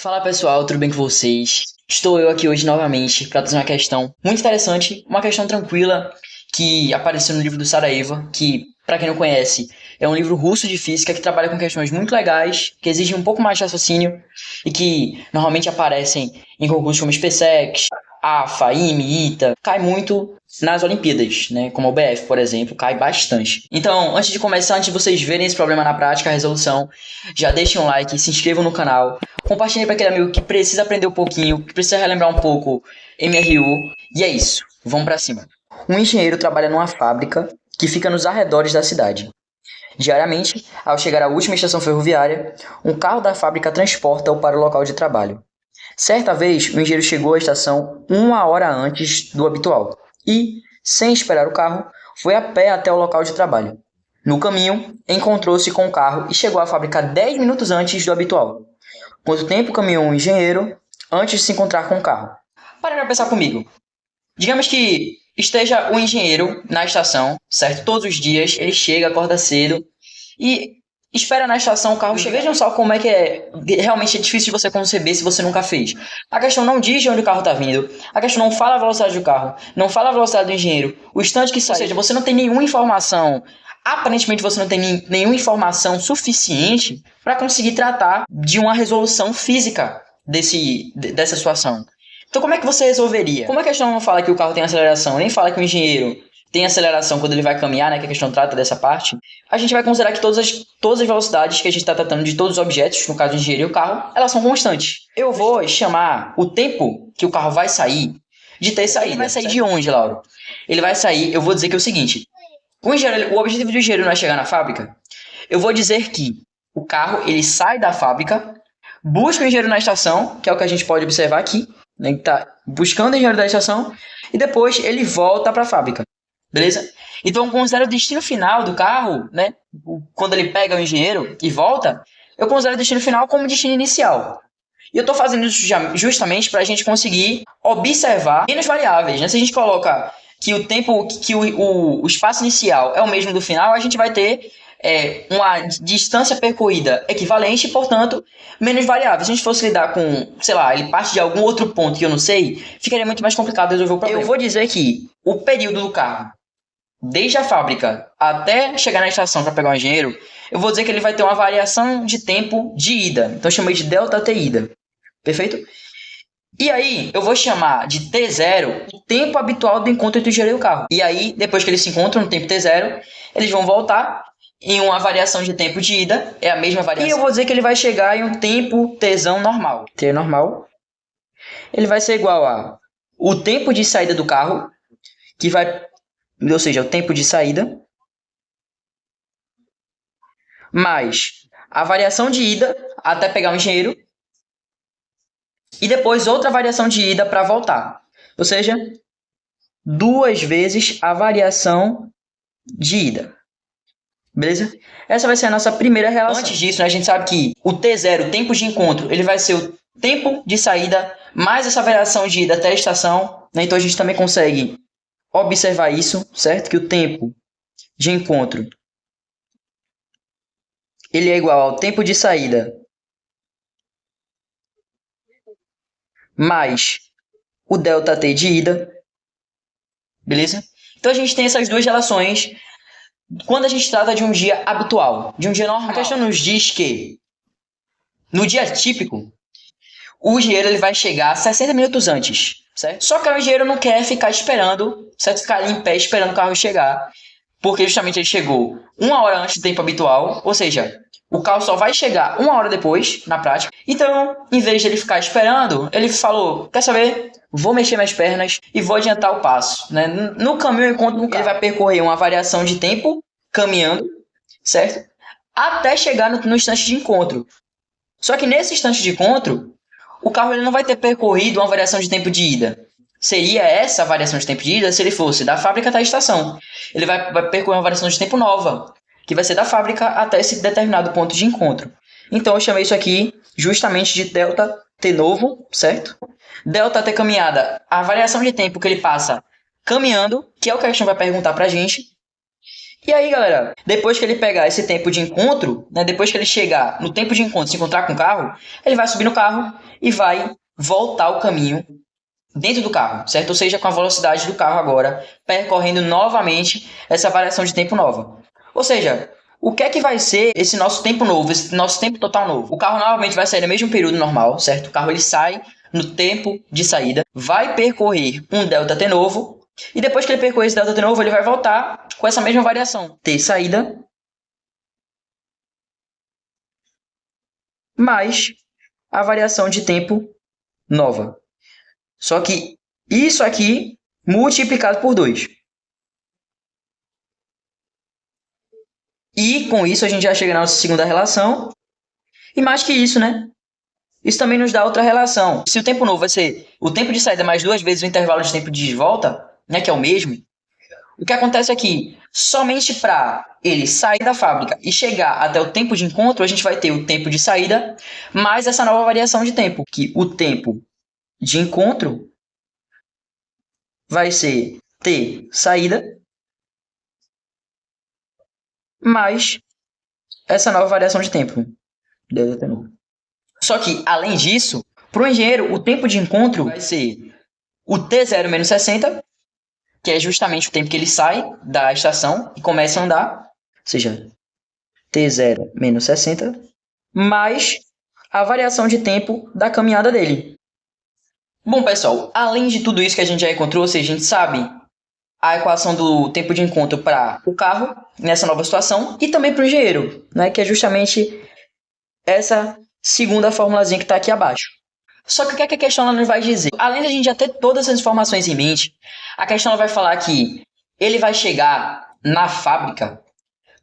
Fala pessoal, tudo bem com vocês? Estou eu aqui hoje novamente para trazer uma questão muito interessante, uma questão tranquila que apareceu no livro do Saraiva, que, para quem não conhece, é um livro russo de física que trabalha com questões muito legais, que exigem um pouco mais de raciocínio e que normalmente aparecem em concursos como SpaceX, AFA, IME, ITA, cai muito nas Olimpíadas, né? Como o BF, por exemplo, cai bastante. Então, antes de começar, antes de vocês verem esse problema na prática, a resolução, já deixem um like, se inscrevam no canal, compartilhe para aquele amigo que precisa aprender um pouquinho, que precisa relembrar um pouco MRU. E é isso, vamos para cima. Um engenheiro trabalha numa fábrica que fica nos arredores da cidade. Diariamente, ao chegar à última estação ferroviária, um carro da fábrica transporta-o para o local de trabalho. Certa vez, o engenheiro chegou à estação 1 hora antes do habitual e, sem esperar o carro, foi a pé até o local de trabalho. No caminho, encontrou-se com o carro e chegou à fábrica 10 minutos antes do habitual. Quanto tempo caminhou um engenheiro antes de se encontrar com o carro? Para pensar comigo. Digamos que esteja o engenheiro na estação, certo? Todos os dias ele chega, acorda cedo e espera na estação o carro chegar. Vejam só como é que realmente é difícil de você conceber se você nunca fez. A questão não diz de onde o carro está vindo, a questão não fala a velocidade do carro, não fala a velocidade do engenheiro, o instante que sai. Ou seja, você não tem nenhuma informação, aparentemente você não tem nenhuma informação suficiente para conseguir tratar de uma resolução física dessa situação. Então como é que você resolveria? Como a questão não fala que o carro tem aceleração, nem fala que o engenheiro tem aceleração quando ele vai caminhar, né, que a questão trata dessa parte, a gente vai considerar que todas as velocidades que a gente está tratando de todos os objetos, no caso do engenheiro e o carro, elas são constantes. Eu vou chamar o tempo que o carro vai sair de ter saída. Ele vai sair de onde, Lauro? Ele vai sair, eu vou dizer que é o seguinte, o objetivo do engenheiro não é chegar na fábrica. Eu vou dizer que o carro, ele sai da fábrica, busca o engenheiro na estação, que é o que a gente pode observar aqui, né, que está buscando o engenheiro da estação, e depois ele volta para a fábrica. Beleza? Então, considero o destino final do carro, né? Quando ele pega o engenheiro e volta, eu considero o destino final como destino inicial. E eu estou fazendo isso justamente para a gente conseguir observar menos variáveis, né? Se a gente coloca que o tempo, que o espaço inicial é o mesmo do final, a gente vai ter uma distância percorrida equivalente e, portanto, menos variáveis. Se a gente fosse lidar com, sei lá, ele parte de algum outro ponto que eu não sei, ficaria muito mais complicado resolver o problema. Eu vou dizer que o período do carro, desde a fábrica até chegar na estação para pegar o engenheiro, eu vou dizer que ele vai ter uma variação de tempo de ida. Então eu chamei de ΔT ida. Perfeito? E aí, eu vou chamar de T0 o tempo habitual do encontro entre o engenheiro e o carro. E aí, depois que eles se encontram no tempo T0, eles vão voltar em uma variação de tempo de ida, é a mesma variação. E eu vou dizer que ele vai chegar em um tempo Tzão normal. T normal, ele vai ser igual a o tempo de saída do carro, que vai, ou seja, o tempo de saída, mais a variação de ida até pegar o engenheiro, e depois outra variação de ida para voltar. Ou seja, 2 vezes a variação de ida. Beleza? Essa vai ser a nossa primeira relação. Antes disso, né, a gente sabe que o T0, o tempo de encontro, ele vai ser o tempo de saída mais essa variação de ida até a estação. Né? Então a gente também consegue observar isso, certo? Que o tempo de encontro ele é igual ao tempo de saída mais o ΔT de ida. Beleza? Então a gente tem essas duas relações quando a gente trata de um dia habitual, de um dia normal. A questão nos diz que no dia típico, o engenheiro ele vai chegar 60 minutos antes, certo? Só que o engenheiro não quer ficar esperando, certo? Ficar ali em pé esperando o carro chegar, porque justamente ele chegou 1 hora antes do tempo habitual, ou seja, o carro só vai chegar 1 hora depois, na prática. Então, em vez de ele ficar esperando, ele falou, quer saber? Vou mexer minhas pernas e vou adiantar o passo. Né? No caminho eu encontro ele vai percorrer uma variação de tempo caminhando, certo? Até chegar no instante de encontro. Só que nesse instante de encontro, o carro ele não vai ter percorrido uma variação de tempo de ida. Seria essa a variação de tempo de ida se ele fosse da fábrica até a estação. Ele vai percorrer uma variação de tempo nova, que vai ser da fábrica até esse determinado ponto de encontro. Então eu chamei isso aqui justamente de ΔT novo, certo? ΔT caminhada, a variação de tempo que ele passa caminhando, que é o que a questão vai perguntar pra gente. E aí, galera, depois que ele pegar esse tempo de encontro, né, depois que ele chegar no tempo de encontro, se encontrar com o carro, ele vai subir no carro e vai voltar o caminho dentro do carro, certo? Ou seja, com a velocidade do carro agora, percorrendo novamente essa variação de tempo nova. Ou seja, o que é que vai ser esse nosso tempo novo, esse nosso tempo total novo? O carro novamente vai sair no mesmo período normal, certo? O carro ele sai no tempo de saída, vai percorrer um ΔT novo, e depois que ele percorrer esse ΔT novo, ele vai voltar com essa mesma variação. T saída mais a variação de tempo nova. Só que isso aqui multiplicado por 2. E com isso a gente já chega na nossa segunda relação. E mais que isso, né? Isso também nos dá outra relação. Se o tempo novo vai ser o tempo de saída mais 2 vezes o intervalo de tempo de volta, né, que é o mesmo, o que acontece aqui? Somente para ele sair da fábrica e chegar até o tempo de encontro, a gente vai ter o tempo de saída mais essa nova variação de tempo, que o tempo de encontro vai ser T saída mais essa nova variação de tempo. ΔT novo. Só que, além disso, para o engenheiro, o tempo de encontro vai ser o T0 menos 60, que é justamente o tempo que ele sai da estação e começa a andar, ou seja, T0 menos 60, mais a variação de tempo da caminhada dele. Bom, pessoal, além de tudo isso que a gente já encontrou, ou seja, a gente sabe a equação do tempo de encontro para o carro nessa nova situação e também para o engenheiro, né, que é justamente essa segunda formulazinha que está aqui abaixo. Só que o que, é que a questão ela nos vai dizer? Além de a gente já ter todas essas informações em mente, a questão ela vai falar que ele vai chegar na fábrica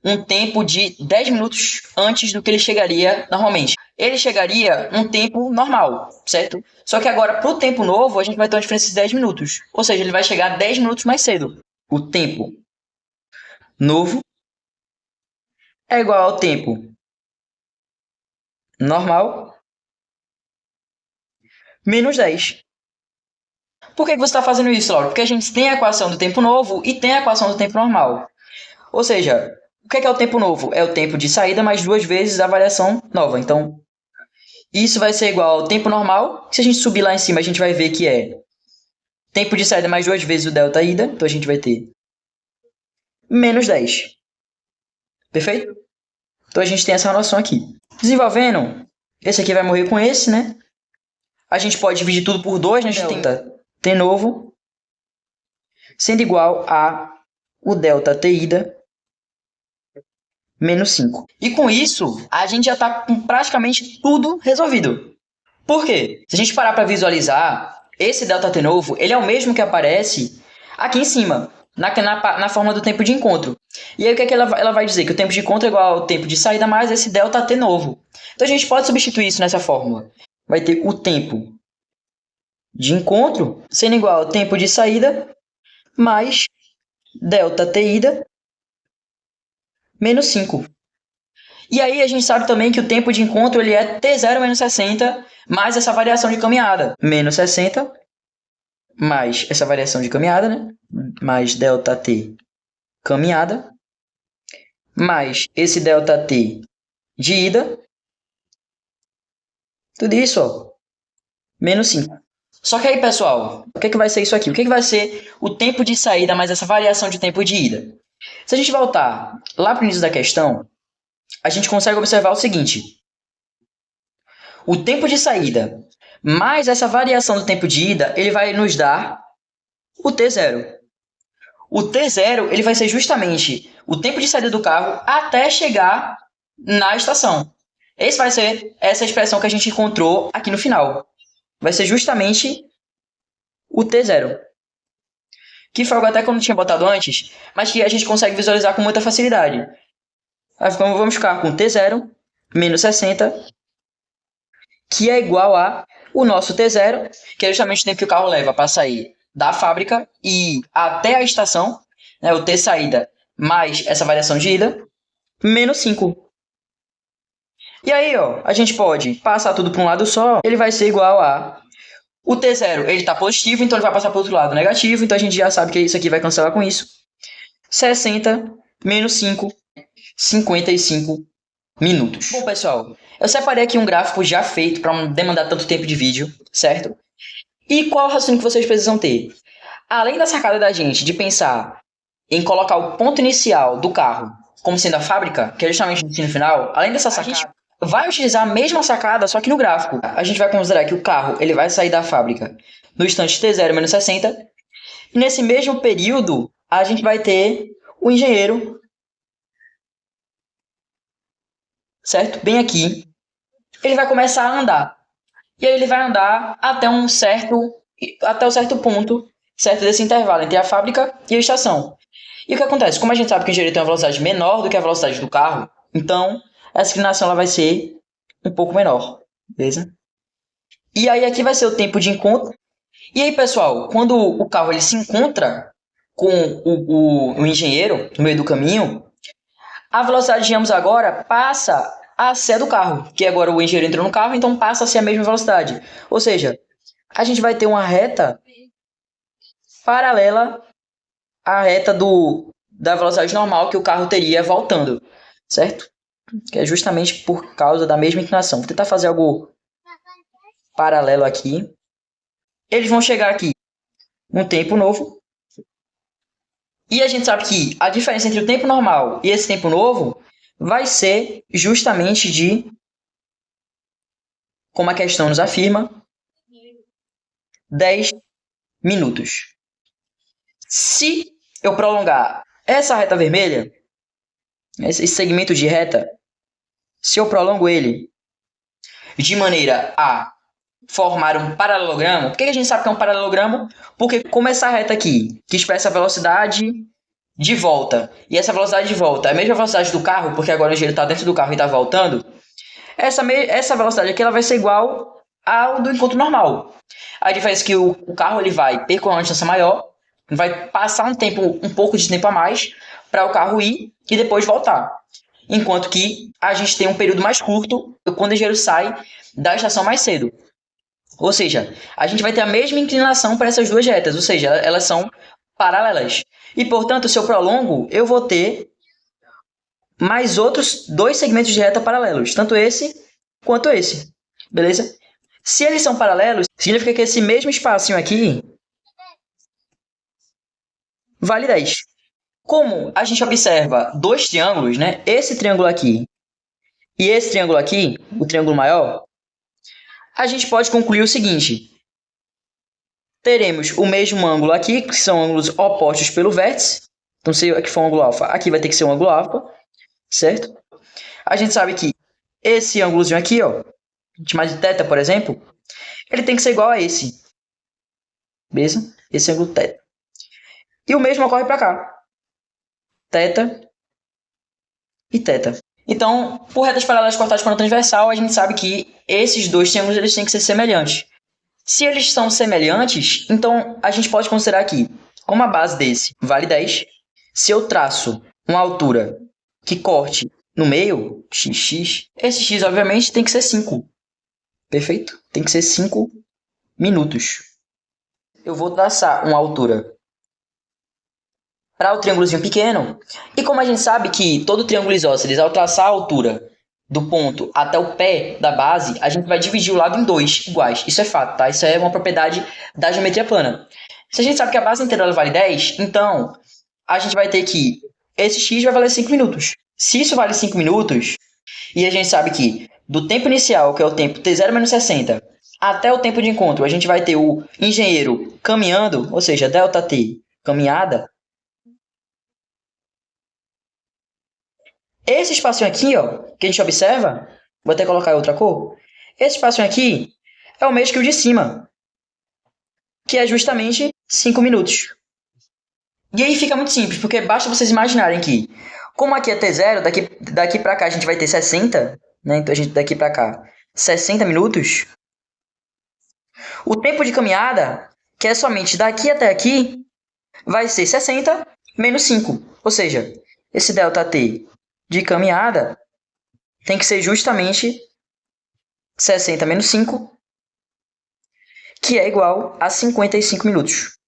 um tempo de 10 minutos antes do que ele chegaria normalmente. Ele chegaria um tempo normal, certo? Só que agora, para o tempo novo, a gente vai ter uma diferença de 10 minutos. Ou seja, ele vai chegar 10 minutos mais cedo. O tempo novo é igual ao tempo normal menos 10. Por que você está fazendo isso, Laura? Porque a gente tem a equação do tempo novo e tem a equação do tempo normal. Ou seja, o que é o tempo novo? É o tempo de saída mais 2 vezes a variação nova. Então, isso vai ser igual ao tempo normal. Se a gente subir lá em cima, a gente vai ver que é tempo de saída mais 2 vezes o delta ida. Então, a gente vai ter menos 10. Perfeito? Então, a gente tem essa noção aqui. Desenvolvendo, esse aqui vai morrer com esse, né? A gente pode dividir tudo por 2, né? A gente tem T novo sendo igual a o delta T ida menos 5. E com isso, a gente já está com praticamente tudo resolvido. Por quê? Se a gente parar para visualizar, esse ΔT novo, ele é o mesmo que aparece aqui em cima, na forma do tempo de encontro. E aí o que, é que ela vai dizer? Que o tempo de encontro é igual ao tempo de saída mais esse ΔT novo. Então a gente pode substituir isso nessa fórmula. Vai ter o tempo de encontro sendo igual ao tempo de saída mais ΔT ida menos 5. E aí a gente sabe também que o tempo de encontro ele é T0 menos 60 mais essa variação de caminhada. Menos 60 mais essa variação de caminhada, né? Mais ΔT caminhada mais esse ΔT de ida. Tudo isso, ó, menos 5. Só que aí, pessoal, o que, é que vai ser isso aqui? O que, é que vai ser o tempo de saída mais essa variação de tempo de ida? Se a gente voltar lá para o início da questão, a gente consegue observar o seguinte. O tempo de saída mais essa variação do tempo de ida, ele vai nos dar o T0. O T0 ele vai ser justamente o tempo de saída do carro até chegar na estação. Esse vai ser essa expressão que a gente encontrou aqui no final. Vai ser justamente o T0. Que foi algo até que eu não tinha botado antes, mas que a gente consegue visualizar com muita facilidade. Então vamos ficar com T0 menos 60, que é igual a o nosso T0, que é justamente o tempo que o carro leva para sair da fábrica e até a estação, né, o T saída mais essa variação de ida, menos 5. E aí, ó, a gente pode passar tudo para um lado só, ele vai ser igual a... O T0, ele está positivo, então ele vai passar para o outro lado negativo, então a gente já sabe que isso aqui vai cancelar com isso. 60 menos 5, 55 minutos. Bom, pessoal, eu separei aqui um gráfico já feito para não demandar tanto tempo de vídeo, certo? E qual o raciocínio que vocês precisam ter? Além da sacada da gente de pensar em colocar o ponto inicial do carro como sendo a fábrica, que é justamente o destino final, além dessa sacada, a gente vai utilizar a mesma sacada, só que no gráfico. A gente vai considerar que o carro ele vai sair da fábrica no instante t0 menos 60, e nesse mesmo período, a gente vai ter o engenheiro, certo? Bem aqui. Ele vai começar a andar. E aí ele vai andar até um certo ponto, certo, desse intervalo entre a fábrica e a estação. E o que acontece? Como a gente sabe que o engenheiro tem uma velocidade menor do que a velocidade do carro, então essa inclinação ela vai ser um pouco menor, beleza? E aí aqui vai ser o tempo de encontro. E aí, pessoal, quando o carro ele se encontra com o engenheiro no meio do caminho, a velocidade de ambos agora passa a ser a do carro, que agora o engenheiro entrou no carro, então passa a ser a mesma velocidade. Ou seja, a gente vai ter uma reta paralela à reta da velocidade normal que o carro teria voltando, certo? Que é justamente por causa da mesma inclinação. Vou tentar fazer algo paralelo aqui. Eles vão chegar aqui num tempo novo. E a gente sabe que a diferença entre o tempo normal e esse tempo novo vai ser justamente de, como a questão nos afirma, 10 minutos. Se eu prolongar essa reta vermelha, esse segmento de reta, se eu prolongo ele de maneira a formar um paralelogramo, por que a gente sabe que é um paralelogramo? Porque como essa reta aqui, que expressa a velocidade de volta, e essa velocidade de volta é a mesma velocidade do carro, porque agora o engenheiro está dentro do carro e está voltando, essa velocidade aqui ela vai ser igual ao do encontro normal. A diferença é que o carro ele vai percorrer uma distância maior, vai passar um pouco de tempo a mais para o carro ir e depois voltar. Enquanto que a gente tem um período mais curto quando o engenheiro sai da estação mais cedo. Ou seja, a gente vai ter a mesma inclinação para essas duas retas, ou seja, elas são paralelas. E, portanto, se eu prolongo, eu vou ter mais outros dois segmentos de reta paralelos, tanto esse quanto esse, beleza? Se eles são paralelos, significa que esse mesmo espacinho aqui vale 10. Como a gente observa dois triângulos, né? Esse triângulo aqui e esse triângulo aqui, o triângulo maior, a gente pode concluir o seguinte. Teremos o mesmo ângulo aqui, que são ângulos opostos pelo vértice. Então, se aqui for um ângulo alfa, aqui vai ter que ser um ângulo alfa, certo? A gente sabe que esse ângulozinho aqui, ó, a gente chama de θ, por exemplo, ele tem que ser igual a esse. Beleza? Esse ângulo θ. E o mesmo ocorre para cá. θ e θ. Então, por retas paralelas cortadas por uma transversal, a gente sabe que esses dois triângulos eles têm que ser semelhantes. Se eles são semelhantes, então a gente pode considerar aqui, como a base desse vale 10, se eu traço uma altura que corte no meio, xx, esse x obviamente tem que ser 5. Perfeito? Tem que ser 5 minutos. Eu vou traçar uma altura para o triângulozinho pequeno, e como a gente sabe que todo triângulo isósceles, ao traçar a altura do ponto até o pé da base, a gente vai dividir o lado em dois iguais. Isso é fato, tá? Isso é uma propriedade da geometria plana. Se a gente sabe que a base inteira ela vale 10, então a gente vai ter que esse x vai valer 5 minutos. Se isso vale 5 minutos, e a gente sabe que do tempo inicial, que é o tempo t0 menos 60, até o tempo de encontro, a gente vai ter o engenheiro caminhando, ou seja, ΔT caminhada. Esse espacinho aqui, ó, que a gente observa, vou até colocar outra cor, esse espacinho aqui é o mesmo que o de cima, que é justamente 5 minutos. E aí fica muito simples, porque basta vocês imaginarem que, como aqui é T0, daqui para cá a gente vai ter 60, né? Então a gente daqui para cá, 60 minutos. O tempo de caminhada, que é somente daqui até aqui, vai ser 60 menos 5. Ou seja, esse ΔT de caminhada tem que ser justamente 60 menos 5, que é igual a 55 minutos.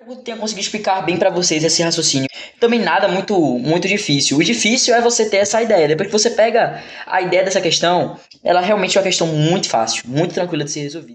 Eu tenha conseguido explicar bem pra vocês esse raciocínio. Também nada muito difícil. O difícil é você ter essa ideia. Depois que você pega a ideia dessa questão, ela realmente é uma questão muito fácil, muito tranquila de ser resolvida.